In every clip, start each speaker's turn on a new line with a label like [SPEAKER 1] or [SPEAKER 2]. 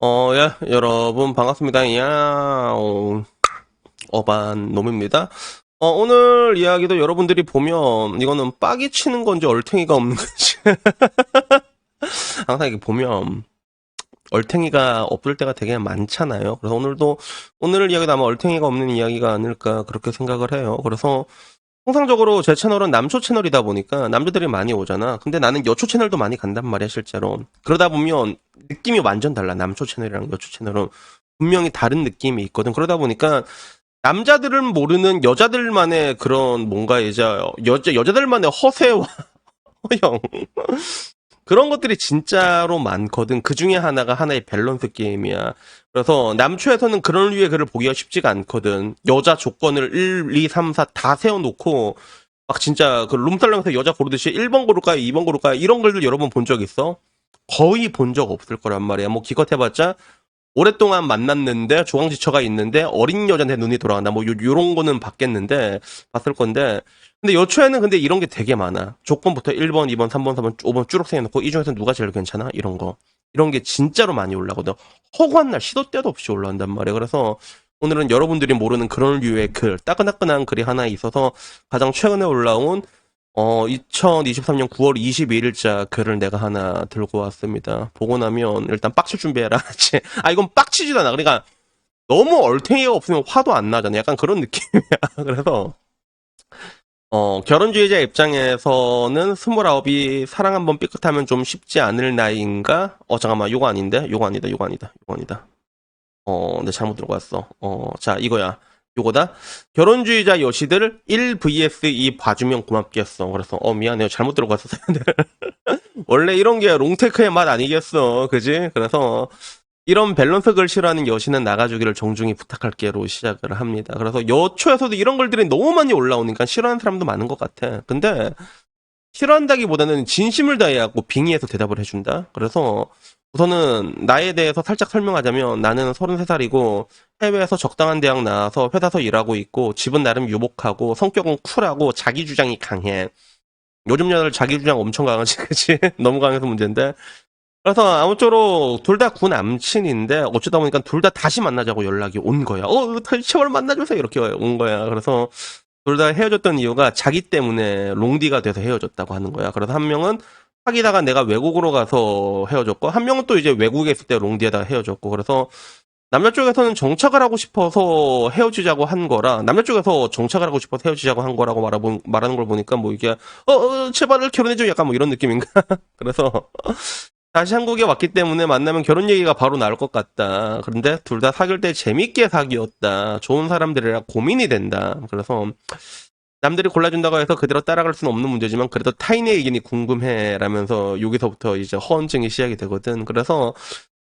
[SPEAKER 1] 야, 여러분, 반갑습니다. 어반 놈입니다. 오늘 이야기도 여러분들이 보면, 이거는 빡이 치는 건지 얼탱이가 없는 건지. 항상 이렇게 보면, 얼탱이가 없을 때가 되게 많잖아요. 그래서 오늘 이야기도 아마 얼탱이가 없는 이야기가 아닐까, 그렇게 생각을 해요. 그래서, 통상적으로 제 채널은 남초 채널이다 보니까 남자들이 많이 오잖아. 근데 나는 여초 채널도 많이 간단 말이야, 실제로. 그러다 보면 느낌이 완전 달라. 남초 채널이랑 여초 채널은 분명히 다른 느낌이 있거든. 그러다 보니까 남자들은 모르는 여자들만의 그런 뭔가 이제 여자들만의 허세와 허영 그런 것들이 진짜로 많거든. 그 중에 하나가 하나의 밸런스 게임이야. 그래서 남초에서는 그런 류의 글을 보기가 쉽지가 않거든. 여자 조건을 1, 2, 3, 4 다 세워놓고 막 진짜 그 룸살롱에서 여자 고르듯이 1번 고를까요? 2번 고를까요? 이런 글들 여러 번 본 적 있어? 거의 본 적 없을 거란 말이야. 뭐 기껏 해봤자 오랫동안 만났는데 조강지처가 있는데 어린 여자한테 눈이 돌아간다. 뭐 요런 거는 봤겠는데 봤을 건데 근데 여초에는 근데 이런 게 되게 많아. 조건부터 1번, 2번, 3번, 4번, 5번 쭉 세워놓고 이 중에서 누가 제일 괜찮아? 이런 거. 이런 게 진짜로 많이 올라거든. 허구한 날 시도 때도 없이 올라온단 말이야. 그래서 오늘은 여러분들이 모르는 그런 류의 글, 따끈따끈한 글이 하나 있어서 가장 최근에 올라온 2023년 9월 22일자 글을 내가 하나 들고 왔습니다. 보고 나면 일단 빡칠 준비해라. 이건 빡치지도 않아. 그러니까 너무 얼탱이가 없으면 화도 안 나잖아. 약간 그런 느낌이야. 그래서 결혼주의자 입장에서는 29이 사랑 한번 삐끗하면 좀 쉽지 않을 나이인가? 잠깐만, 요거 아닌데? 요거 아니다, 요거 아니다, 요거 아니다. 내 잘못 들고 왔어. 자, 이거야. 요거다. 결혼주의자 여시들 1 vs 2 봐주면 고맙겠어. 그래서, 미안해요. 잘못 들고 왔어. 원래 이런 게 롱테크의 맛 아니겠어. 그지? 그래서, 이런 밸런스 글 싫어하는 여신은 나가주기를 정중히 부탁할게로 시작을 합니다. 그래서 여초에서도 이런 글들이 너무 많이 올라오니까 싫어하는 사람도 많은 것 같아. 근데 싫어한다기보다는 진심을 다해갖고 빙의해서 대답을 해준다. 그래서 우선은 나에 대해서 살짝 설명하자면 나는 33살이고 해외에서 적당한 대학 나와서 회사서 일하고 있고 집은 나름 유복하고 성격은 쿨하고 자기 주장이 강해. 요즘 여자들 자기 주장 엄청 강하지, 그치? 너무 강해서 문제인데. 그래서 아무쪼록 둘 다 구남친인데 어쩌다 보니까 둘 다 다시 만나자고 연락이 온 거야. 다시 제발 만나주세요. 이렇게 온 거야. 그래서 둘 다 헤어졌던 이유가 자기 때문에 롱디가 돼서 헤어졌다고 하는 거야. 그래서 한 명은 사귀다가 내가 외국으로 가서 헤어졌고 한 명은 또 이제 외국에 있을 때 롱디에다가 헤어졌고 그래서 남자 쪽에서는 정착을 하고 싶어서 헤어지자고 한 거라 남자 쪽에서 정착을 하고 싶어서 헤어지자고 한 거라고 말하는 걸 보니까 뭐 이게 제발 결혼해줘 약간 뭐 이런 느낌인가. 그래서 다시 한국에 왔기 때문에 만나면 결혼 얘기가 바로 나올 것 같다. 그런데 둘 다 사귈 때 재밌게 사귀었다. 좋은 사람들이라 고민이 된다. 그래서 남들이 골라준다고 해서 그대로 따라갈 수는 없는 문제지만 그래도 타인의 의견이 궁금해 라면서 여기서부터 이제 허언증이 시작이 되거든. 그래서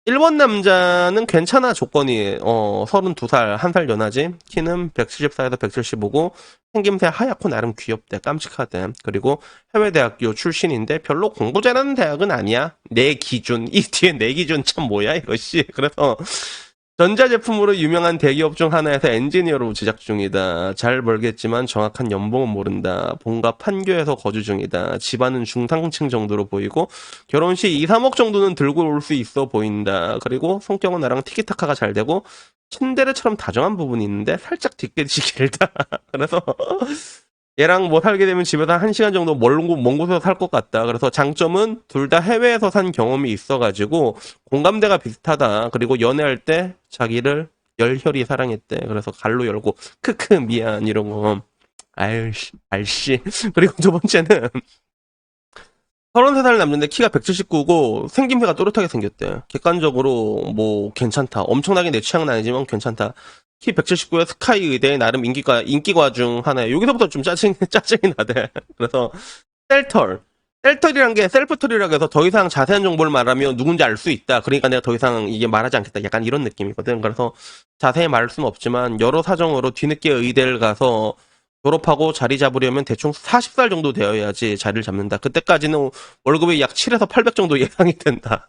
[SPEAKER 1] 1번 남자는 괜찮아, 조건이. 32살, 1살 연하지. 키는 174에서 175고, 생김새 하얗고 나름 귀엽대, 깜찍하대. 그리고 해외대학교 출신인데 별로 공부 잘하는 대학은 아니야. 내 기준. 이 뒤에 내 기준 참 뭐야, 이것이. 그래서, 전자제품으로 유명한 대기업 중 하나에서 엔지니어로 제작 중이다. 잘 벌겠지만 정확한 연봉은 모른다. 본가 판교에서 거주 중이다. 집안은 중상층 정도로 보이고 결혼 시 2, 3억 정도는 들고 올 수 있어 보인다. 그리고 성격은 나랑 티키타카가 잘 되고 친데레처럼 다정한 부분이 있는데 살짝 뒷끝이 길다. 그래서 얘랑 뭐 살게 되면 집에서 1시간 정도 먼 곳에서 살 것 같다. 그래서 장점은 둘 다 해외에서 산 경험이 있어가지고 공감대가 비슷하다. 그리고 연애할 때 자기를 열혈히 사랑했대. 그래서 갈로 열고 크크 미안 이런 거. 아유 씨, 알씨. 그리고 두 번째는 33살 남자인데 키가 179고 생김새가 또렷하게 생겼대. 객관적으로 뭐 괜찮다. 엄청나게 내 취향은 아니지만 괜찮다. 키 179에 스카이 의대의 나름 인기과 중 하나에 여기서부터 좀 짜증이 나대. 그래서 셀털. 셀털이란 게 셀프털이라고 해서 더 이상 자세한 정보를 말하면 누군지 알 수 있다. 그러니까 내가 더 이상 이게 말하지 않겠다. 약간 이런 느낌이거든. 그래서 자세히 말할 수는 없지만 여러 사정으로 뒤늦게 의대를 가서 졸업하고 자리 잡으려면 대충 40살 정도 되어야지 자리를 잡는다. 그때까지는 월급이 약 7에서 800 정도 예상이 된다.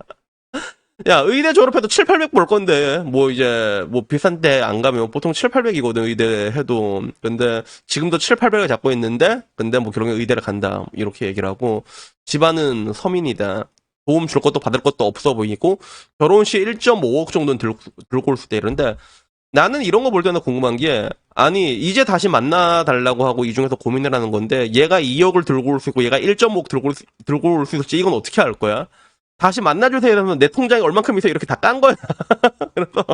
[SPEAKER 1] 야, 의대 졸업해도 7, 800 벌 건데, 뭐 이제, 뭐 비싼 데 안 가면 보통 7, 800이거든, 의대 해도. 근데 지금도 7, 800을 잡고 있는데, 근데 뭐 결국에 의대를 간다. 이렇게 얘기를 하고, 집안은 서민이다. 도움 줄 것도 받을 것도 없어 보이고 결혼 시 1.5억 정도는 들고 올 수도 있는데 나는 이런 거 볼 때는 궁금한 게 아니 이제 다시 만나 달라고 하고 이 중에서 고민을 하는 건데 얘가 2억을 들고 올 수 있고 얘가 1.5억 들고 올 수 있을지 이건 어떻게 할 거야? 다시 만나주세요 이러면 내 통장에 얼만큼 있어 이렇게 다 깐 거야. 그래서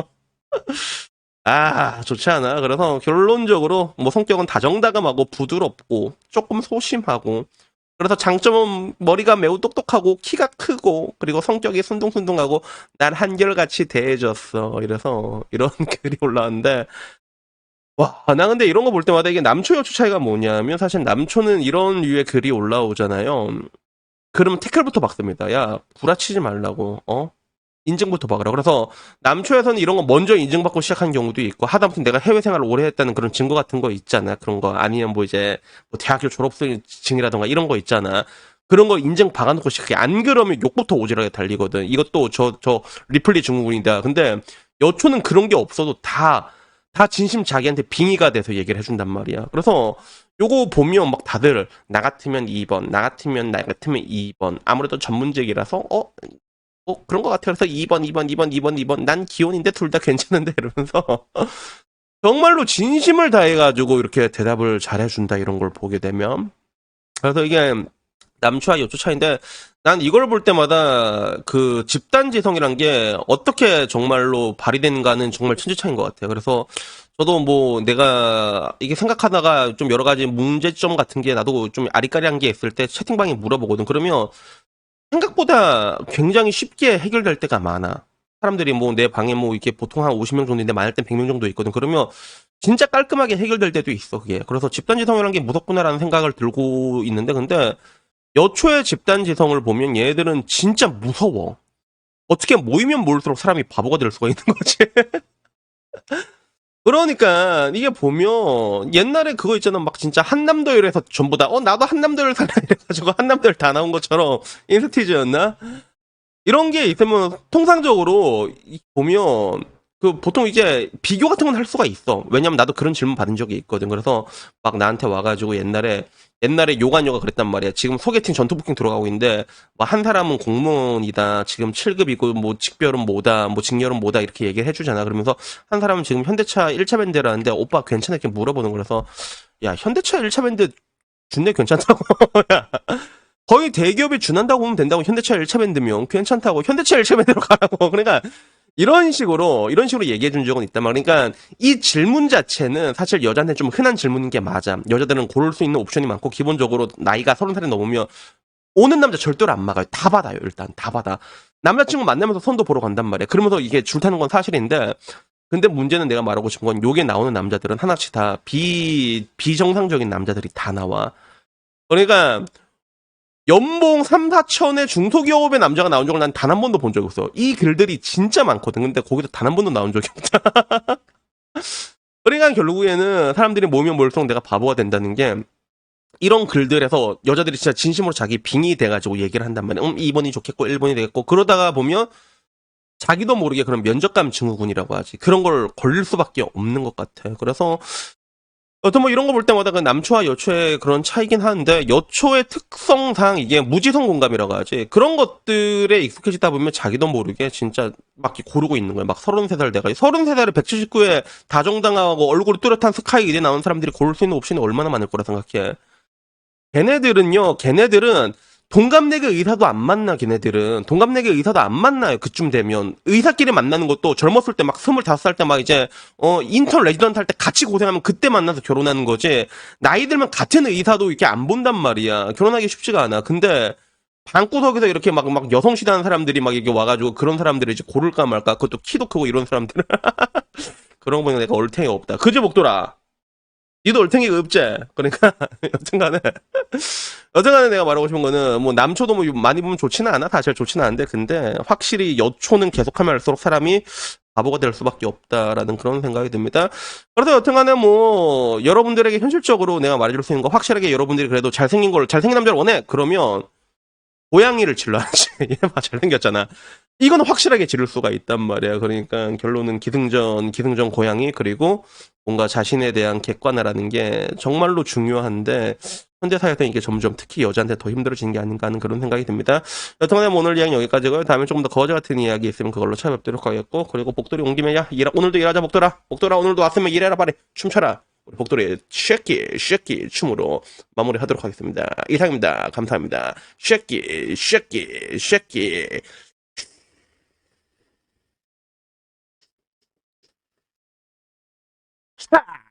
[SPEAKER 1] 좋지 않아. 그래서 결론적으로 뭐 성격은 다정다감하고 부드럽고 조금 소심하고 그래서 장점은 머리가 매우 똑똑하고 키가 크고 그리고 성격이 순둥순둥하고 난 한결같이 대해줬어. 이래서 이런 글이 올라왔는데 와, 나 근데 이런 거 볼 때마다 이게 남초 여초 차이가 뭐냐면 사실 남초는 이런 류의 글이 올라오잖아요. 그러면 태클부터 박습니다. 야, 구라치지 말라고. 인증부터 박으라. 그래서 남초에서는 이런 거 먼저 인증받고 시작한 경우도 있고 하다못해 내가 해외 생활을 오래 했다는 그런 증거 같은 거 있잖아. 그런 거 아니면 뭐 이제 뭐 대학교 졸업증이라던가 이런 거 있잖아. 그런 거 인증 박아놓고 시작해. 안 그러면 욕부터 오지랖에 달리거든. 이것도 저 리플리 증후군이다. 근데 여초는 그런 게 없어도 다 진심 자기한테 빙의가 돼서 얘기를 해준단 말이야. 그래서 요거 보면 막 다들 나 같으면 2번, 나 같으면 2번. 아무래도 전문직이라서 그런 것 같아요. 그래서 2번. 난 기혼인데 둘 다 괜찮은데 이러면서 정말로 진심을 다해가지고 이렇게 대답을 잘해준다 이런 걸 보게 되면 그래서 이게 남초와 여초 차이인데 난 이걸 볼 때마다 그 집단지성이란 게 어떻게 정말로 발휘되는가는 정말 천지차이인 것 같아요. 그래서 저도 뭐 내가 이게 생각하다가 좀 여러 가지 문제점 같은 게 나도 좀 아리까리한 게 있을 때 채팅방에 물어보거든. 그러면 생각보다 굉장히 쉽게 해결될 때가 많아. 사람들이 뭐 내 방에 뭐 이렇게 보통 한 50명 정도인데 많을 땐 100명 정도 있거든. 그러면 진짜 깔끔하게 해결될 때도 있어, 그게. 그래서 집단지성이라는 게 무섭구나라는 생각을 들고 있는데, 근데 여초의 집단지성을 보면 얘들은 진짜 무서워. 어떻게 모이면 모일수록 사람이 바보가 될 수가 있는 거지. 그러니까 이게 보면 옛날에 그거 있잖아. 막 진짜 한남도열에서 전부 다 나도 한남도열 살아 이래가지고 한남도열 다 나온 것처럼 인스티즈였나? 이런 게 있으면 통상적으로 보면 그 보통 이제 비교 같은 건 할 수가 있어. 왜냐면 나도 그런 질문 받은 적이 있거든. 그래서 막 나한테 와가지고 옛날에 요간요가 그랬단 말이야. 지금 소개팅 전투 부킹 들어가고 있는데 뭐 한 사람은 공무원이다. 지금 7급이고 뭐 직별은 뭐다. 뭐 직렬은 뭐다. 이렇게 얘기를 해주잖아. 그러면서 한 사람은 지금 현대차 1차 밴드라는데 오빠 괜찮아? 이렇게 물어보는 거라서 야 현대차 1차 밴드 준내 괜찮다고. 야, 거의 대기업이 준한다고 보면 된다고. 현대차 1차 밴드면 괜찮다고. 현대차 1차 밴드로 가라고. 그러니까 이런 식으로 얘기해 준 적은 있단 말이야. 그러니까 이 질문 자체는 사실 여자한테 좀 흔한 질문인 게 맞아. 여자들은 고를 수 있는 옵션이 많고 기본적으로 나이가 30살이 넘으면 오는 남자 절대로 안 막아요. 다 받아요. 일단 다 받아. 남자친구 만나면서 선도 보러 간단 말이야. 그러면서 이게 줄타는 건 사실인데 근데 문제는 내가 말하고 싶은 건 요게 나오는 남자들은 하나씩 다 비정상적인 남자들이 다 나와. 그러니까 연봉 3, 4천의 중소기업의 남자가 나온 적을 난 단 한 번도 본 적이 없어. 이 글들이 진짜 많거든. 근데 거기서 단 한 번도 나온 적이 없다. 그러니까 결국에는 사람들이 모이면 모일수록 내가 바보가 된다는 게 이런 글들에서 여자들이 진짜 진심으로 자기 빙의 돼가지고 얘기를 한단 말이야. 2번이 좋겠고 1번이 되겠고 그러다가 보면 자기도 모르게 그런 면적감 증후군이라고 하지. 그런 걸 걸릴 수밖에 없는 것 같아. 그래서 어떤 뭐 이런 거 볼 때마다 그 남초와 여초의 그런 차이긴 하는데 여초의 특성상 이게 무지성 공감이라고 하지. 그런 것들에 익숙해지다 보면 자기도 모르게 진짜 막 고르고 있는 거야. 막 33살 돼가 33살에 179에 다정당하고 얼굴이 뚜렷한 스카이 이제 나온 사람들이 고를 수 있는 옵션이 얼마나 많을 거라 생각해. 걔네들은 동갑내기 의사도 안 만나. 걔네들은 동갑내기 의사도 안 만나요. 그쯤 되면 의사끼리 만나는 것도 젊었을 때 막 25살 때 막 이제 인턴 레지던트 할 때 같이 고생하면 그때 만나서 결혼하는 거지. 나이 들면 같은 의사도 이렇게 안 본단 말이야. 결혼하기 쉽지가 않아. 근데 방구석에서 이렇게 막 여성 시대하는 사람들이 막 이렇게 와가지고 그런 사람들을 이제 고를까 말까. 그것도 키도 크고 이런 사람들은 그런 거 보면 내가 얼탱이 없다. 그지 목돌아. 니도 얼탱이가 없지? 그러니까 여튼간에 내가 말하고 싶은 거는 뭐 남초도 뭐 많이 보면 좋지는 않아. 사실 좋지는 않은데 근데 확실히 여초는 계속하면 할수록 사람이 바보가 될 수밖에 없다라는 그런 생각이 듭니다. 그래서 여튼간에 뭐 여러분들에게 현실적으로 내가 말해줄 수 있는 거 확실하게 여러분들이 그래도 잘생긴 남자를 원해. 그러면 고양이를 질러야지. 얘 봐, 잘생겼잖아. 이거는 확실하게 지를 수가 있단 말이야. 그러니까 결론은 기승전 고양이, 그리고 뭔가 자신에 대한 객관화라는 게 정말로 중요한데, 현대사회에서 이게 점점 특히 여자한테 더 힘들어지는 게 아닌가 하는 그런 생각이 듭니다. 여튼간에 오늘 이야기 여기까지고요. 다음에 조금 더 거지 같은 이야기 있으면 그걸로 찾아뵙도록 하겠고, 그리고 복돌이 온 김에 야, 오늘도 일하자, 복돌아. 복돌아, 오늘도 왔으면 일해라, 빨리. 춤춰라. 우리 복돌이의 쉐키 춤으로 마무리하도록 하겠습니다. 이상입니다. 감사합니다. 쉐키. 스타!